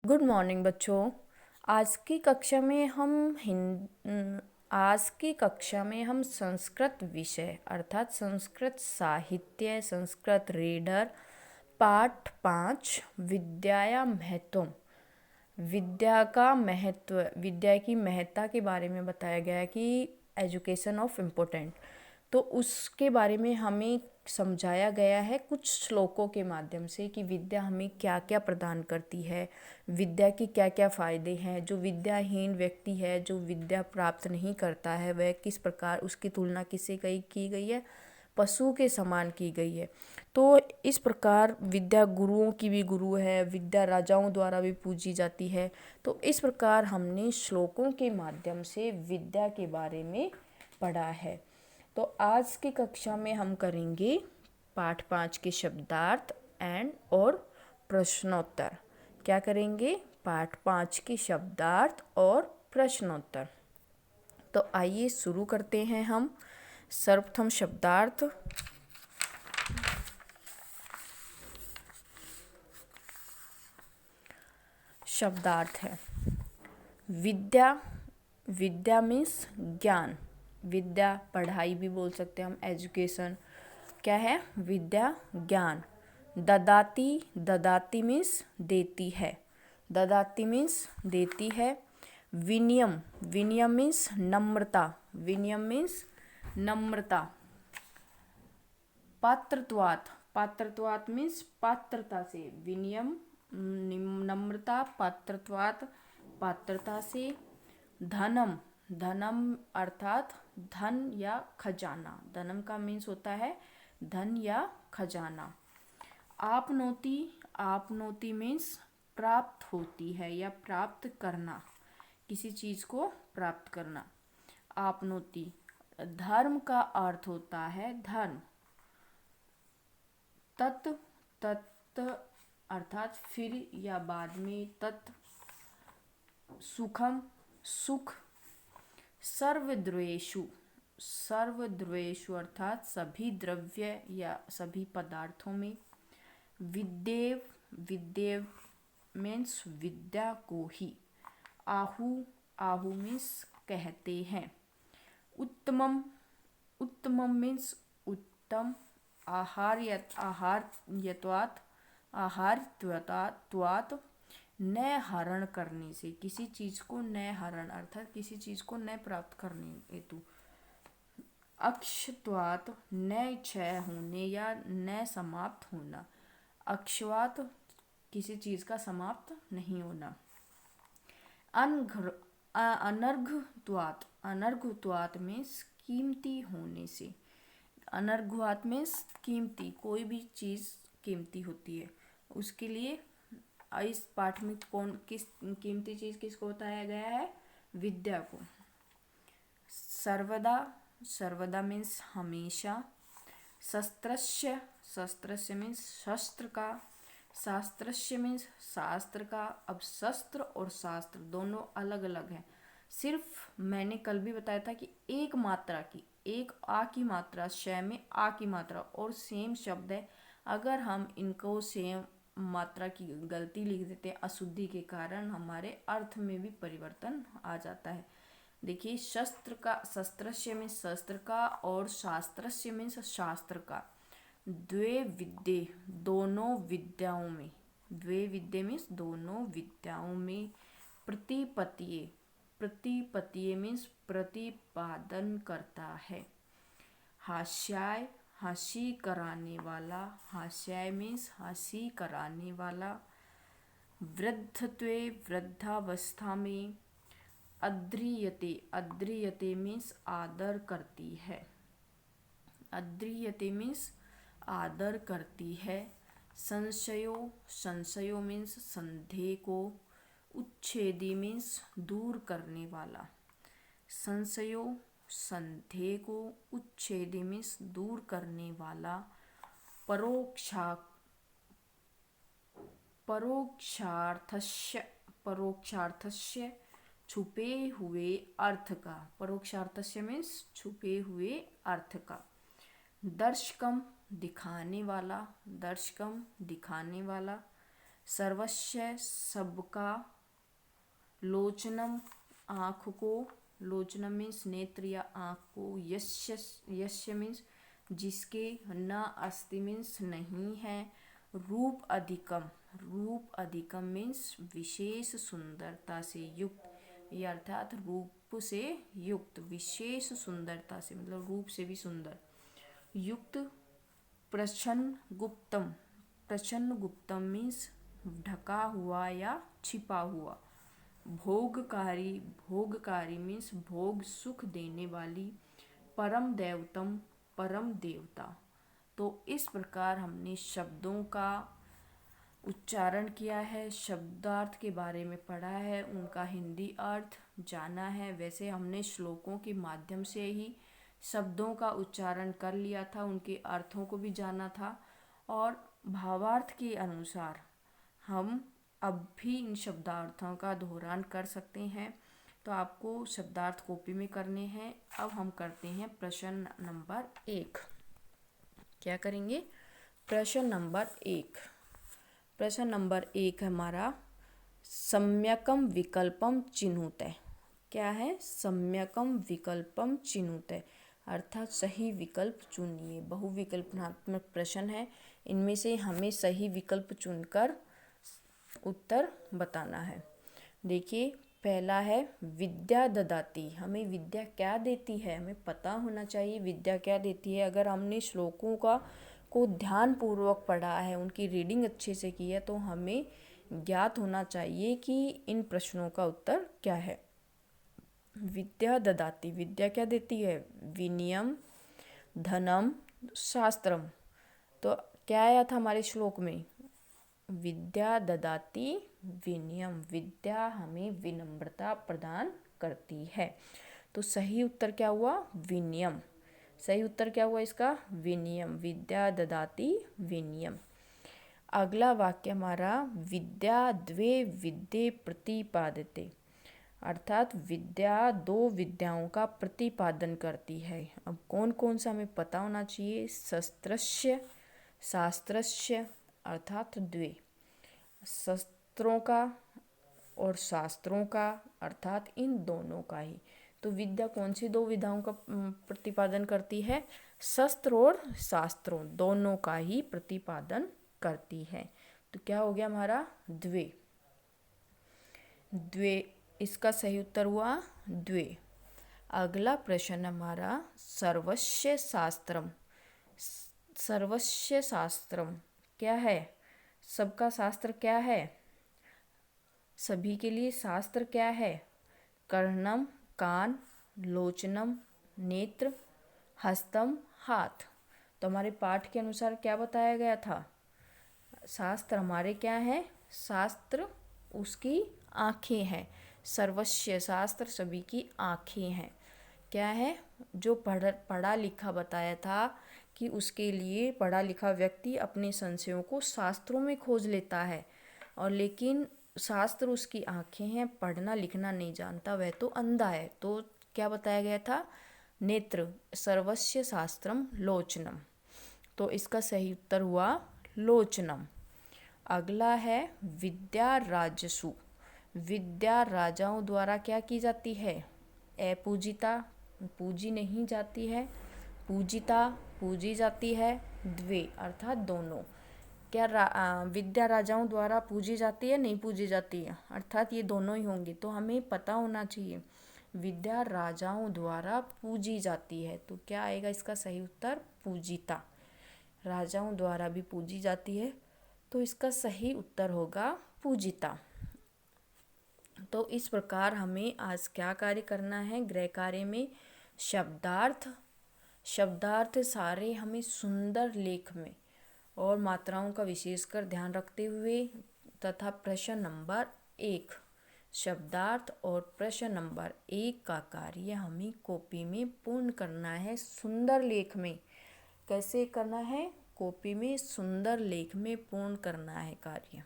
Good morning बच्चों। आज की कक्षा में हम संस्कृत विषय अर्थात संस्कृत साहित्य, संस्कृत रीडर, पाठ 5 विद्या महत्व, विद्या की महत्ता के बारे में बताया गया है कि एजुकेशन ऑफ इम्पोर्टेंट। तो उसके बारे में हमें समझाया गया है कुछ श्लोकों के माध्यम से कि विद्या हमें क्या क्या प्रदान करती है, विद्या के क्या क्या फ़ायदे हैं। जो विद्याहीन व्यक्ति है, जो विद्या प्राप्त नहीं करता है, वह किस प्रकार, उसकी तुलना किससे की गई है, पशु के समान की गई है। तो इस प्रकार विद्या गुरुओं की भी गुरु है, विद्या राजाओं द्वारा भी पूजी जाती है। तो इस प्रकार हमने श्लोकों के माध्यम से विद्या के बारे में पढ़ा है। तो आज की कक्षा में हम करेंगे पाठ 5 के शब्दार्थ और प्रश्नोत्तर। क्या करेंगे? पाठ 5 के शब्दार्थ और प्रश्नोत्तर। तो आइए शुरू करते हैं हम। सर्वप्रथम शब्दार्थ। शब्दार्थ है विद्या। विद्या मीन्स ज्ञान। विद्या पढ़ाई भी बोल सकते हैं हम, एजुकेशन। क्या है? विद्या ज्ञान। ददाती, ददाती मीन्स देती है। ददाती मीन्स देती है। विनयम, विनयम मीन्स नम्रता। विनयम मीन्स नम्रता। पात्रत्वात्, पात्रत्वात् मीन्स पात्रता से। विनयम नम्रता, पात्रत्वात् पात्रता से। धनम, धनम अर्थात धन या खजाना। धनम का मीन्स होता है धन या खजाना। आपनोति, आपनोति मीन्स प्राप्त होती है या प्राप्त करना, किसी चीज को प्राप्त करना। आपनोति। धर्म का अर्थ होता है धन। तत्, तत् अर्थात फिर या बाद में। तत् सुखम, सुख। सर्वद्रव्येषु, सर्वद्रव्येषु अर्थात सभी द्रव्य या सभी पदार्थों में। विद्येव, विद्येव मीन्स विद्या को ही। आहु, आहु मीन्स कहते हैं। उत्तमम, उत्तमम मीन्स उत्तम। आहार्यत्वात्, आहार्यत्वात् नय हरण करने से, किसी चीज को नय हरण अर्थात किसी चीज को नय प्राप्त करने हेतु। अक्षत्वात् नय क्षय होने या नय समाप्त होना। अक्षवात किसी चीज का समाप्त नहीं होना। अनर्घत्वात्, अनर्घत्वात् मीन्स कीमती होने से। अनर्घ्वात् मीन्स कीमती, कोई भी चीज कीमती होती है उसके लिए। इस पाठ में किस कीमती चीज किसको बताया गया है? विद्या को। सर्वदा, सर्वदा मीन्स हमेशा। शस्त्रस्य, शस्त्रस्य मीन्स शस्त्र का। शास्त्रस्य मीन्स शास्त्र का। अब शस्त्र और शास्त्र दोनों अलग अलग हैं। सिर्फ मैंने कल भी बताया था कि एक मात्रा की, एक आ की मात्रा, शय में आ की मात्रा और सेम शब्द है। अगर हम इनको सेम मात्रा की गलती लिख देते हैं अशुद्धि के कारण, हमारे अर्थ में भी परिवर्तन आ जाता है। देखिए, शस्त्र का, शस्त्रस्य में शस्त्र का और शास्त्रस्य में शास्त्र का। द्वे विद्ये, दोनों विद्याओं में। द्वे विद्ये मीन्स दोनों विद्याओं में। प्रतिपत्तिये, प्रतिपत्तिये मीन्स प्रतिपादन करता है। हास्याय, हंसी कराने वाला। हास्याय मीन्स हंसी कराने वाला। वृद्धत्वे, वृद्धावस्था में। अद्रियते, अद्रियते मीन्स आदर करती है। अद्रियते मीन्स आदर करती है। संशयो, संशयो मीन्स संदेह को। उच्छेदी मीन्स दूर करने वाला। संशयो संदेह को, उच्छेदी मीन्स दूर करने वाला। परोक्षा, परोक्षार्थस्य, परोक्षार्थस्य छुपे हुए अर्थ का। परोक्षार्थस्य मीन्स छुपे हुए अर्थ का। दर्शकम दिखाने वाला, दर्शकम दिखाने वाला। सर्वस्य सबका, लोचनम आँख को, लोचनम मीन्स नेत्र या आँख को, यस्य यस्य मीन्स जिसके, न अस्ति मीन्स नहीं है, रूप अधिकम, रूप अधिकम मीन्स विशेष सुंदरता से युक्त, ये अर्थात रूप से युक्त, विशेष सुंदरता से मतलब रूप से भी सुंदर युक्त, प्रच्छन्न गुप्तम, प्रच्छन्न गुप्तम मीन्स ढका हुआ या छिपा हुआ, भोगकारी, भोगकारी मीन्स भोग सुख देने वाली, परम देवतम, परम देवता। तो इस प्रकार हमने शब्दों का उच्चारण किया है, शब्दार्थ के बारे में पढ़ा है, उनका हिंदी अर्थ जाना है। वैसे हमने श्लोकों के माध्यम से ही शब्दों का उच्चारण कर लिया था, उनके अर्थों को भी जाना था और भावार्थ के अनुसार हम अब भी इन शब्दार्थों का दोहरान कर सकते हैं। तो आपको शब्दार्थ कॉपी में करने हैं। अब हम करते हैं प्रश्न नंबर 1। क्या करेंगे? प्रश्न नंबर 1। प्रश्न नंबर 1 हमारा सम्यकम विकल्पम चिनुते। क्या है? सम्यकम विकल्पम चिनुते अर्थात सही विकल्प चुनिए। बहुविकल्पनात्मक प्रश्न है, इनमें से हमें सही विकल्प चुनकर उत्तर बताना है। देखिए, पहला है विद्या ददाती। हमें विद्या क्या देती है, हमें पता होना चाहिए विद्या क्या देती है। अगर हमने श्लोकों को ध्यान पूर्वक पढ़ा है, उनकी रीडिंग अच्छे से की है, तो हमें ज्ञात होना चाहिए कि इन प्रश्नों का उत्तर क्या है। विद्या ददाती, विद्या क्या देती है? विनयम, धनम, शास्त्रम। तो क्या आया था हमारे श्लोक में? विद्या ददाती विनयम, विद्या हमें विनम्रता प्रदान करती है। तो सही उत्तर क्या हुआ? विनयम। सही उत्तर क्या हुआ इसका? विनयम, विद्या ददाती विनयम। अगला वाक्य हमारा विद्या द्वे विद्ये प्रतिपादते अर्थात विद्या दो विद्याओं का प्रतिपादन करती है। अब कौन कौन सा हमें पता होना चाहिए? शस्त्रस्य, शास्त्रस्य अर्थात द्वे, शस्त्रों का और शास्त्रों का अर्थात इन दोनों का ही। तो विद्या कौन सी दो विधाओं का प्रतिपादन करती है? शस्त्र और शास्त्रों दोनों का ही प्रतिपादन करती है। तो क्या हो गया हमारा? द्वे। द्वे इसका सही उत्तर हुआ द्वे। अगला प्रश्न हमारा सर्वस्य शास्त्रम। सर्वस्य शास्त्रम क्या है? सबका शास्त्र क्या है? सभी के लिए शास्त्र क्या है? कर्णम कान, लोचनम नेत्र, हस्तम हाथ। तो हमारे पाठ के अनुसार क्या बताया गया था? शास्त्र हमारे क्या है? शास्त्र उसकी आँखें हैं। सर्वस्य शास्त्र सभी की आँखें हैं। क्या है? जो पढ़ा लिखा बताया था कि उसके लिए पढ़ा लिखा व्यक्ति अपने संशयों को शास्त्रों में खोज लेता है, और लेकिन शास्त्र उसकी आँखें हैं, पढ़ना लिखना नहीं जानता, वह तो अंधा है। तो क्या बताया गया था? नेत्र। सर्वस्य शास्त्रम लोचनम। तो इसका सही उत्तर हुआ लोचनम। अगला है विद्या राजसु। विद्या राजाओं द्वारा क्या की जाती है? अपूजिता, पूजी नहीं जाती है, पूजिता पूजी जाती है, द्वे अर्थात दोनों। क्या विद्या राजाओं द्वारा पूजी जाती है? नहीं पूजी जाती है, अर्थात ये दोनों ही होंगे। तो हमें पता होना चाहिए विद्या राजाओं द्वारा पूजी जाती है। तो क्या आएगा इसका सही उत्तर? पूजिता। राजाओं द्वारा भी पूजी जाती है, तो इसका सही उत्तर होगा पूजिता। तो इस प्रकार हमें आज क्या कार्य करना है? गृह कार्य में शब्दार्थ, शब्दार्थ सारे हमें सुंदर लेख में और मात्राओं का विशेषकर ध्यान रखते हुए, तथा प्रश्न नंबर 1 शब्दार्थ और प्रश्न नंबर 1 का कार्य हमें कॉपी में पूर्ण करना है। सुंदर लेख में कैसे करना है? कॉपी में सुंदर लेख में पूर्ण करना है कार्य।